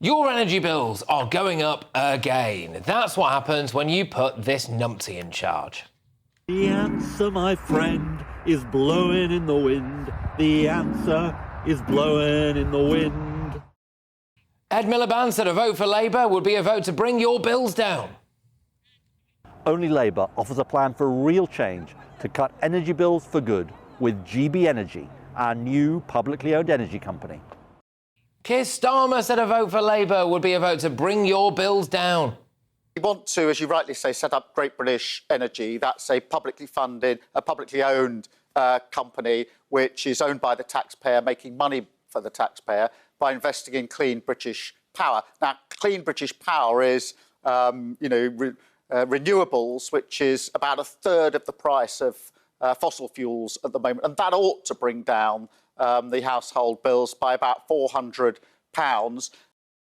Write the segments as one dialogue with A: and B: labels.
A: Your energy bills are going up again. That's what happens when you put this numpty in charge.
B: The answer, my friend, is blowing in the wind. The answer is blowing in the wind.
A: Ed Miliband said a vote for Labour would be a vote to bring your bills down.
B: Only Labour offers a plan for real change to cut energy bills for good with GB Energy, our new publicly owned energy company.
A: Keir Starmer said a vote for Labour would be a vote to bring your bills down.
C: We want to, as you rightly say, set up Great British Energy. That's a publicly funded, a publicly owned company which is owned by the taxpayer, making money for the taxpayer by investing in clean British power. Now, clean British power is, renewables, which is about a third of the price of fossil fuels at the moment, and that ought to bring down the household bills by about £400.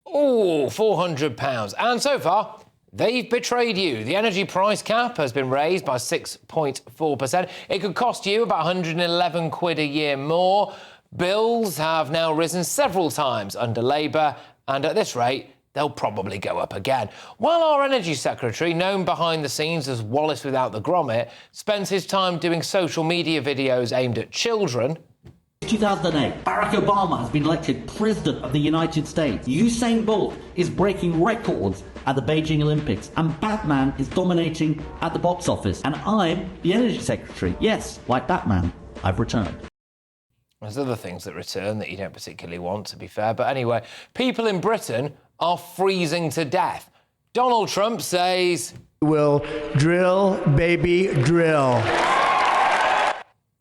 A: Oh, £400. And so far, they've betrayed you. The energy price cap has been raised by 6.4%. It could cost you about 111 quid a year more. Bills have now risen several times under Labour, and at this rate, they'll probably go up again. While our Energy Secretary, known behind the scenes as Wallace without the grommet, spends his time doing social media videos aimed at children...
D: 2008, Barack Obama has been elected President of the United States. Usain Bolt is breaking records at the Beijing Olympics, and Batman is dominating at the box office. And I'm the Energy Secretary. Yes, like Batman, I've returned.
A: There's other things that return that you don't particularly want, to be fair. But anyway, people in Britain are freezing to death. Donald Trump says...
E: Will drill, baby, drill.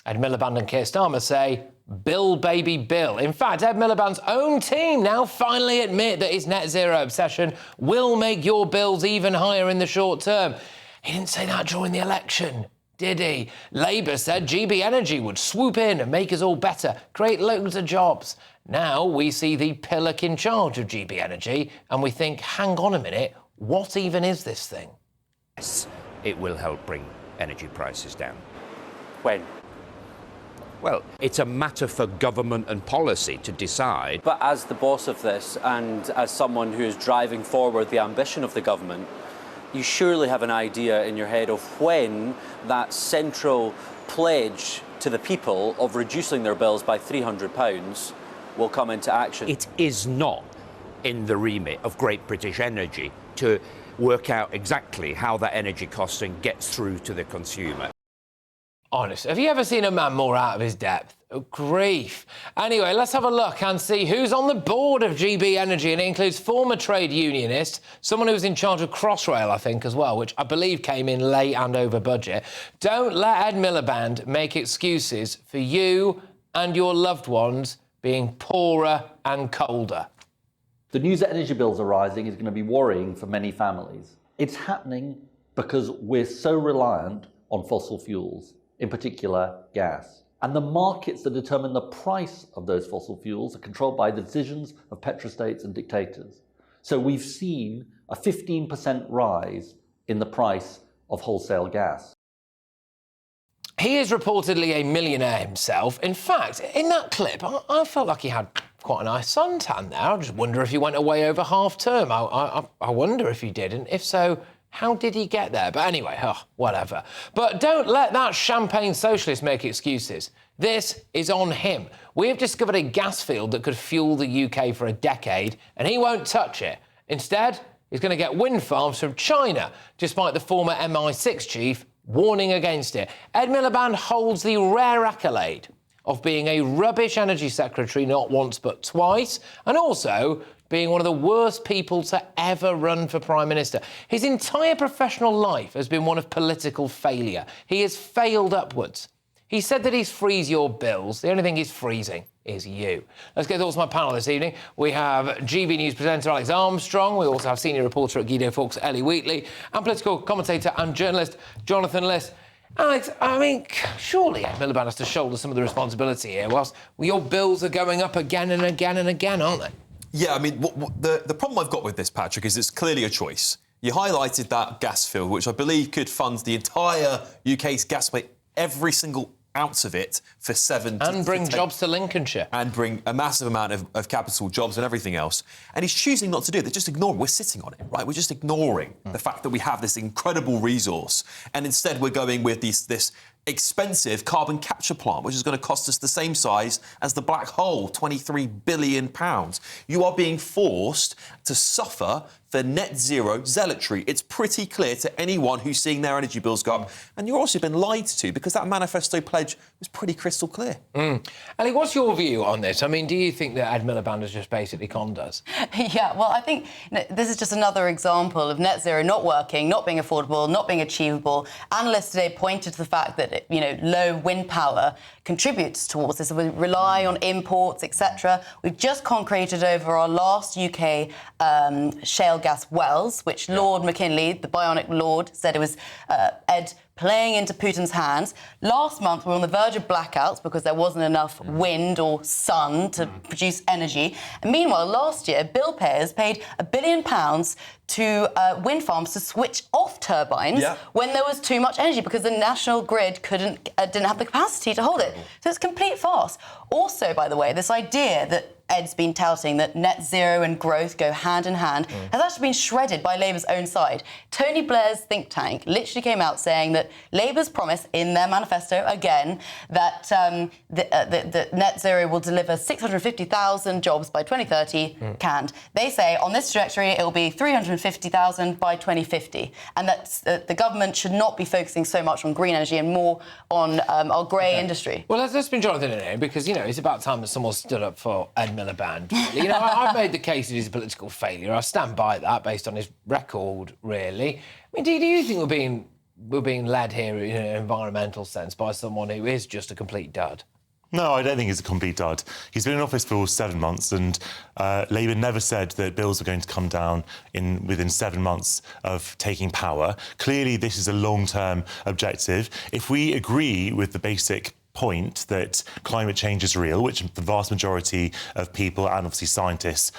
A: Ed Miliband and Keir Starmer say, Bill, baby, Bill. In fact, Ed Miliband's own team now finally admit that his net zero obsession will make your bills even higher in the short term. He didn't say that during the election, did he? Labour said GB Energy would swoop in and make us all better, create loads of jobs. Now we see the pillock in charge of GB Energy and we think, hang on a minute, what even is this thing?
F: Yes, it will help bring energy prices down.
G: When?
F: Well, it's a matter for government and policy to decide.
G: But as the boss of this and as someone who is driving forward the ambition of the government, you surely have an idea in your head of when that central pledge to the people of reducing their bills by £300 will come into action.
F: It is not in the remit of Great British Energy to work out exactly how that energy costing gets through to the consumer.
A: Honest, have you ever seen a man more out of his depth? Oh, grief. Anyway, let's have a look and see who's on the board of GB Energy, and it includes former trade unionist, someone who was in charge of Crossrail, I think, as well, which I believe came in late and over budget. Don't let Ed Miliband make excuses for you and your loved ones being poorer and colder.
B: The news that energy bills are rising is going to be worrying for many families. It's happening because we're so reliant on fossil fuels, in particular gas. And the markets that determine the price of those fossil fuels are controlled by the decisions of petrostates and dictators. So we've seen a 15% rise in the price of wholesale gas.
A: He is reportedly a millionaire himself. In fact, in that clip, I felt like he had quite a nice suntan there. I just wonder if he went away over half-term. I wonder if he did, and if so, how did he get there? But anyway, whatever. But don't let that champagne socialist make excuses. This is on him. We have discovered a gas field that could fuel the UK for a decade, and he won't touch it. Instead, he's going to get wind farms from China, despite the former MI6 chief warning against it. Ed Miliband holds the rare accolade of being a rubbish energy secretary not once but twice, and also being one of the worst people to ever run for Prime Minister. His entire professional life has been one of political failure. He has failed upwards. He said that he's freeze your bills. The only thing he's freezing is you. Let's get thoughts to my panel this evening. We have GB News presenter Alex Armstrong. We also have senior reporter at Guido Fawkes, Ellie Wheatley, and political commentator and journalist Jonathan Liss. Alex, I mean, surely Ed Miliband has to shoulder some of the responsibility here, whilst your bills are going up again and again and again, aren't they?
H: Yeah, I mean, the problem I've got with this, Patrick, is it's clearly a choice. You highlighted that gas field, which I believe could fund the entire UK's gas supply every single out of it for 7
A: And bring jobs to Lincolnshire.
H: And bring a massive amount of capital, jobs and everything else. And he's choosing not to do it. They're just ignoring. We're sitting on it, right? We're just ignoring the fact that we have this incredible resource. And instead we're going with this expensive carbon capture plant, which is going to cost us the same size as the black hole, £23 billion. You are being forced to suffer for net zero zealotry. It's pretty clear to anyone who's seeing their energy bills go up. And you've also been lied to, because that manifesto pledge was pretty crystal clear.
A: Ellie, what's your view on this? I mean, do you think that Ed Miliband has just basically conned us?
I: Yeah, well, I think this is just another example of net zero not working, not being affordable, not being achievable. Analysts today pointed to the fact that, low wind power contributes towards this. We rely on imports, etc. We've just concreted over our last UK shale gas wells, which Lord McKinley, the bionic lord, said it was Ed playing into Putin's hands. Last month, we were on the verge of blackouts because there wasn't enough wind or sun to produce energy. And meanwhile, last year, bill payers paid £1 billion to wind farms to switch off turbines when there was too much energy because the national grid didn't have the capacity to hold it. So it's complete farce. Also, by the way, this idea that Ed's been touting that net zero and growth go hand in hand has actually been shredded by Labour's own side. Tony Blair's think tank literally came out saying that Labour's promise in their manifesto, again, that the net zero will deliver 650,000 jobs by 2030, canned. They say on this trajectory it will be 350,000 by 2050, and that the government should not be focusing so much on green energy and more on our grey industry.
A: Well, let's bring Jonathan in here, because, it's about time that someone stood up for Ed Miliband. Really. I've made the case that he's a political failure. I stand by that based on his record, really. I mean, do you think we're being led here in an environmental sense by someone who is just a complete dud?
J: No, I don't think he's a complete dud. He's been in office for 7 months, and Labour never said that bills were going to come down within 7 months of taking power. Clearly, this is a long-term objective. If we agree with the basic point that climate change is real, which the vast majority of people and obviously scientists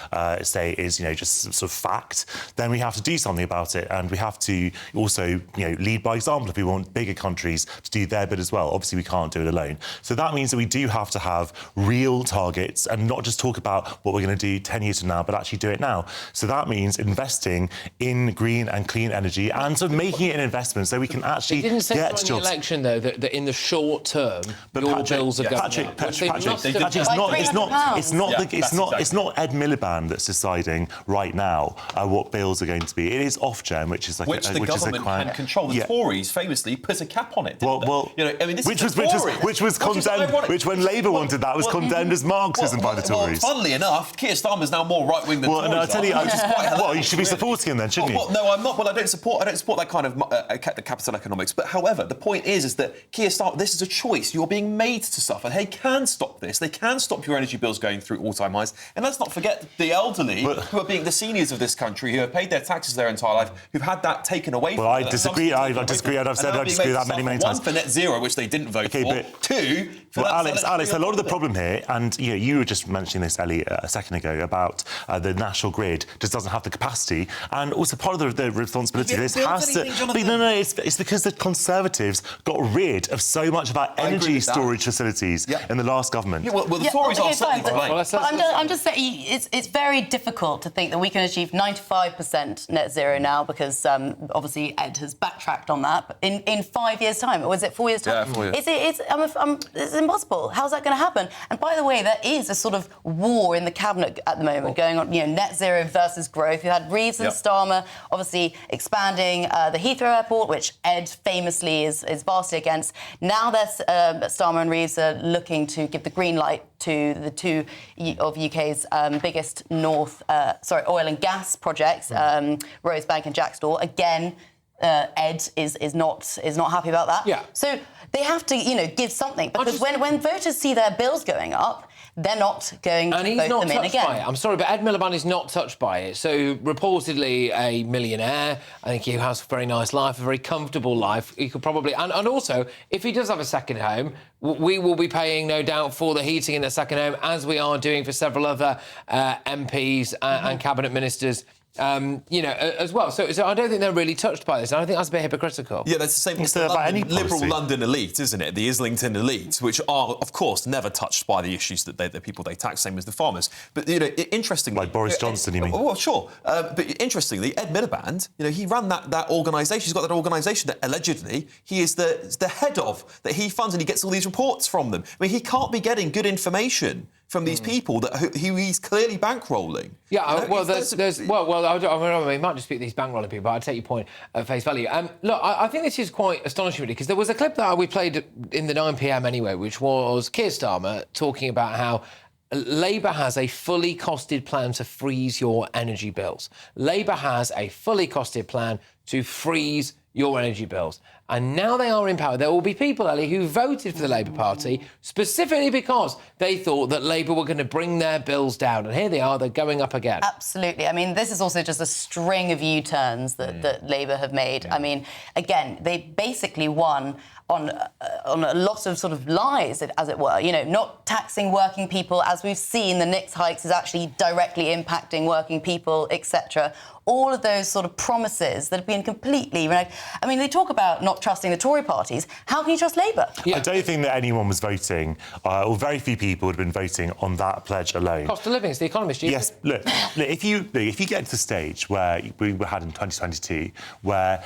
J: say is, just sort of fact, then we have to do something about it, and we have to also, lead by example if we want bigger countries to do their bit as well. Obviously, we can't do it alone. So that means that we do have to have real targets and not just talk about what we're going to do 10 years from now, but actually do it now. So that means investing in green and clean energy and sort of making it an investment so we can actually get jobs.
A: Didn't say in the election, though, that in the short term, but your bills are going up.
J: It's not Ed Miliband that's deciding right now what bills are going to be. It is Ofgem, which is like
H: which the government can control. The Tories famously put a cap on it. Which was
J: condemned. Which, when Labour wanted that, was condemned as Marxism by the Tories.
H: Well, funnily enough, Keir Starmer's now more right wing than Tories.
J: Well, I tell you, you should be supporting him then, shouldn't you?
H: No, I'm not. Well, I don't support that kind of capital economics. But however, the point is that Keir Starmer, this is a choice. You're being made to suffer. They can stop this. They can stop your energy bills going through all-time highs. And let's not forget the elderly, who are being the seniors of this country, who have paid their taxes their entire life, who've had that taken away from them.
J: Well, I disagree. I disagree, and I've said I disagree with that many times.
H: One, for net zero, which they didn't vote for. Two, for
J: Alex, a lot of the problem here, and you were just mentioning this, Ellie, a second ago, about the national grid just doesn't have the capacity, and also part of the responsibility of this has to... it's because the Conservatives got rid of so much of our energy storage facilities in the last government.
H: The Tories are certainly to blame.
I: I'm just saying, it's very difficult to think that we can achieve 95% net zero now, because obviously Ed has backtracked on that. But in 5 years' time, or was it 4 years' time?
H: Yeah, 4 years.
I: It's impossible. How's that going to happen? And by the way, there is a sort of war in the cabinet at the moment going on. Net zero versus growth. You had Reeves and Starmer obviously expanding the Heathrow Airport, which Ed famously is vastly against. Now there's Starmer and Reeves are looking to give the green light to the two of UK's biggest oil and gas projects, Rosebank and Jackdaw. Again, Ed is not happy about that.
A: Yeah.
I: So they have to, give something, because when voters see their bills going up, they're not going to vote them in again.
A: By it. I'm sorry, but Ed Miliband is not touched by it. So, reportedly a millionaire. I think he has a very nice life, a very comfortable life. He could probably... And also, if he does have a second home, we will be paying, no doubt, for the heating in the second home, as we are doing for several other MPs and cabinet ministers as well. So I don't think they're really touched by this. And I think that's a bit hypocritical.
H: Yeah, that's the same. It's the liberal London elite, isn't it? The Islington elite, which are, of course, never touched by the issues that the people they tax, same as the farmers. But interestingly,
J: like Boris Johnson, you mean?
H: Well, sure. But interestingly, Ed Miliband, he ran that organisation. He's got that organisation that allegedly he is the head of, that he funds, and he gets all these reports from them. I mean, he can't be getting good information from these people who he's clearly bankrolling.
A: Yeah, I don't know, he might just be these bankrolling people, but I'd take your point at face value. Look, I think this is quite astonishing, really, because there was a clip that we played in the 9 p.m. anyway, which was Keir Starmer talking about how Labour has a fully costed plan to freeze your energy bills. Labour has a fully costed plan to freeze your energy bills. And now they are in power. There will be people, Ellie, who voted for the Labour Party specifically because they thought that Labour were going to bring their bills down. And here they are, they're going up again.
I: Absolutely. I mean, this is also just a string of U-turns that Labour have made. Yeah. I mean, again, they basically won on a lot of sort of lies, as it were. Not taxing working people. As we've seen, the NICS hikes is actually directly impacting working people, etc. All of those sort of promises that have been completely... I mean, they talk about not trusting the Tory parties. How can you trust Labour?
J: Yeah. I don't think that anyone was voting, or very few people would have been voting on that pledge alone.
A: Cost of living, it's the Economist.
J: Yes, look, if you get to the stage where we had in 2022, where,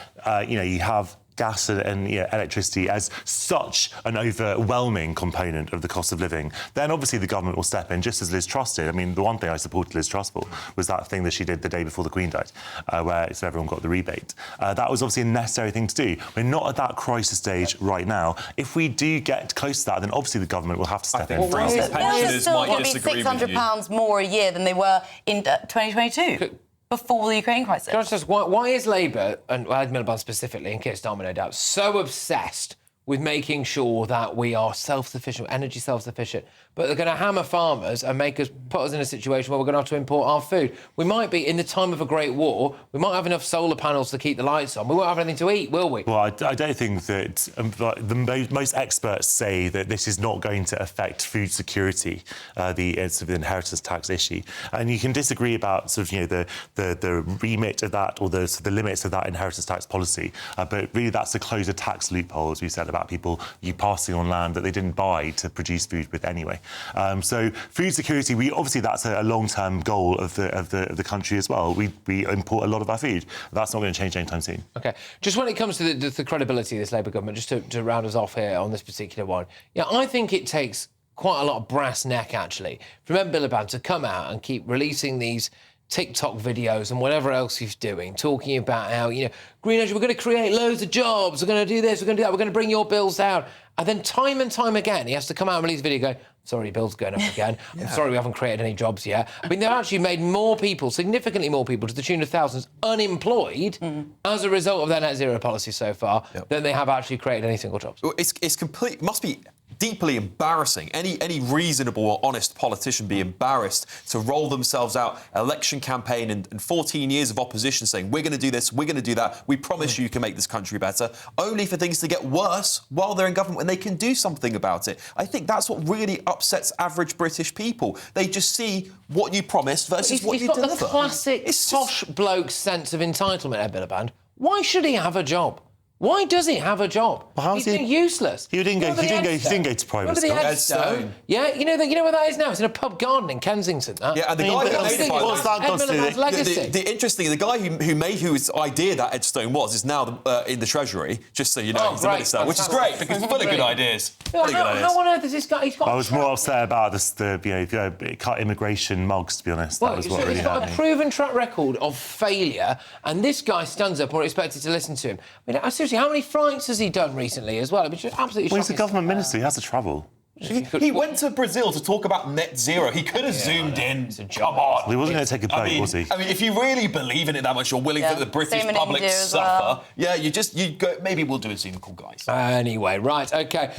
J: you have gas and electricity as such an overwhelming component of the cost of living, then obviously the government will step in, just as Liz Truss did. I mean, the one thing I supported Liz Truss for was that thing that she did the day before the Queen died, where so everyone got the rebate. That was obviously a necessary thing to do. We're not at that crisis stage right now. If we do get close to that, then obviously the government will have to step in.
I: Well, they're still going to be £600 more a year than they were in 2022. Before the Ukraine crisis.
A: Can I just ask, why is Labour, and Ed Miliband specifically, and Keir Starmer no doubt, so obsessed with making sure that we are self-sufficient, energy self-sufficient, but they're going to hammer farmers and put us in a situation where we're going to have to import our food? We might be, in the time of a great war, we might have enough solar panels to keep the lights on. We won't have anything to eat, will we?
J: Well, I don't think that most experts say that this is not going to affect food security, the inheritance tax issue. And you can disagree about the remit of that or the limits of that inheritance tax policy, but really that's to close a tax loophole, as we said, about people passing on land that they didn't buy to produce food with anyway. So food security, obviously that's a long-term goal of the country as well. We import a lot of our food. That's not going to change anytime soon.
A: OK. Just when it comes to the credibility of this Labour government, just to round us off here on this particular one, I think it takes quite a lot of brass neck, actually, for Ed Miliband to come out and keep releasing these TikTok videos and whatever else he's doing, talking about how, green energy, we're going to create loads of jobs, we're going to do this, we're going to do that, we're going to bring your bills down. And then time and time again, he has to come out and release a video going, sorry, your bill's going up again. I'm sorry we haven't created any jobs yet. I mean, they've actually made more people, significantly more people, to the tune of thousands, unemployed as a result of their net zero policy so far than they have actually created any single jobs.
H: Well, it's complete. Must be deeply embarrassing. Any reasonable or honest politician be embarrassed to roll themselves out election campaign and 14 years of opposition saying we're going to do this, we're going to do that, we promise you can make this country better, only for things to get worse while they're in government when they can do something about it. I think that's what really upsets average British people. They just see what you promised versus what you deliver.
A: He's got the classic posh bloke sense of entitlement, Ed Miliband. Why should he have a job? Why does he have a job? He's been useless.
J: He didn't go to private school.
A: Edstone. Yeah, you know where that is now? It's in a pub garden in Kensington.
H: Yeah, and the guy who made it,
A: what's that got to do with legacy?
H: The guy whose idea that Edstone is now in the Treasury, just so you know, he's the minister, which is great because he's full of good ideas.
A: How on earth is this guy?
J: I was more upset about the cut immigration mugs, to be honest. That was what really
A: he's got a proven track record of failure, and this guy stands up and we're expected to listen to him. I mean, seriously, how many flights has he done recently as well? I mean, it's absolutely shocking.
J: Well, he's a government minister. He has to travel.
H: He went to Brazil to talk about net zero. He could have zoomed in. Come on.
J: Well, he wasn't going to take a boat, was he?
H: I mean, if you really believe in it that much, you're willing for the British public to suffer. Well. Yeah, you go, maybe we'll do a Zoom call, guys.
A: Anyway, right, OK.